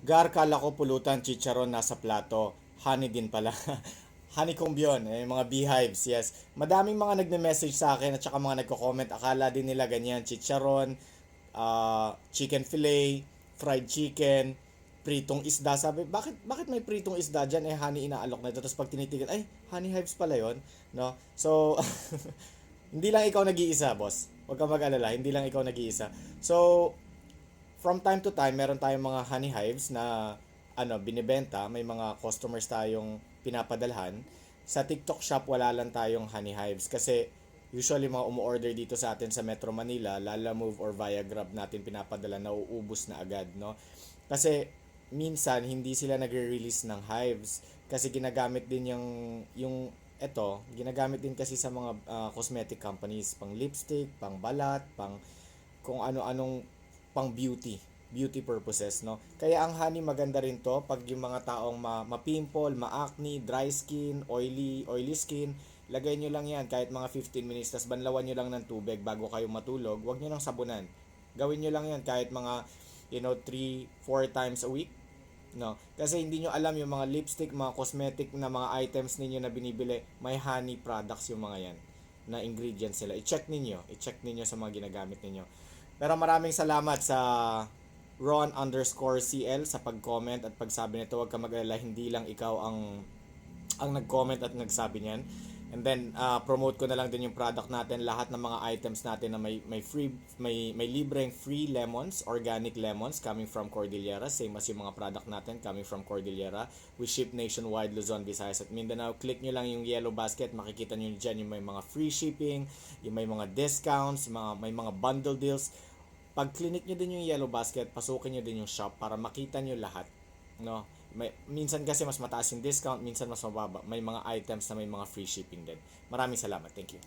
Gar, kala ko pulutan, chicharon nasa plato. Honey din pala. Honeycomb yun, mga beehives, yes. Madaming mga nagme-message sa akin at saka mga nagko-comment. Akala din nila ganyan, chicharon, chicken fillet, fried chicken, pritong isda. Sabi, bakit may pritong isda dyan? Honey inaalok na ito. Tapos pag tinitigan, ay, honey hives pala yon, no? So, hindi lang ikaw nag-iisa, boss. Huwag kang mag-alala, hindi lang ikaw nag-iisa. So, from time to time, meron tayong mga honey hives na binibenta. May mga customers tayong pinapadalhan. Sa TikTok shop, wala lang tayong honey hives kasi usually mga umu-order dito sa atin sa Metro Manila, Lala Move or via Grab natin pinapadala, nauubos na agad, no? Kasi minsan hindi sila nagre-release ng hives kasi ginagamit din yung ginagamit din kasi sa mga cosmetic companies, pang lipstick, pang balat, pang kung ano-anong pang beauty purposes, no? Kaya ang honey maganda rin to pag yung mga taong ma-pimple, ma-acne, dry skin, oily skin, lagay nyo lang yan kahit mga 15 minutes, tas banlawan nyo lang ng tubig bago kayo matulog, huwag nyo lang sabunan. Gawin nyo lang yan kahit mga 3 4 times a week, no? Kasi hindi nyo alam yung mga lipstick, mga cosmetic na mga items ninyo na binibili, may honey products yung mga yan na ingredients sila. I-check ninyo sa mga ginagamit ninyo. Pero maraming salamat sa Ron_CL sa pag-comment at pagsabi nito. Huwag ka mag-alala, hindi lang ikaw ang nag-comment at nagsabi niyan. And then promote ko na lang din yung product natin, lahat ng mga items natin na may libreng free lemons, organic lemons coming from Cordillera, same as yung mga product natin coming from Cordillera. We ship nationwide, Luzon, Visayas at Mindanao. Click nyo lang yung yellow basket, makikita nyo dyan yung may mga free shipping, yung may mga discounts, may mga bundle deals. Pag clinic nyo din yung yellow basket, pasukin nyo din yung shop para makita nyo lahat, no? Minsan kasi mas mataas yung discount, minsan mas mababa. May mga items na may mga free shipping din. Maraming salamat. Thank you.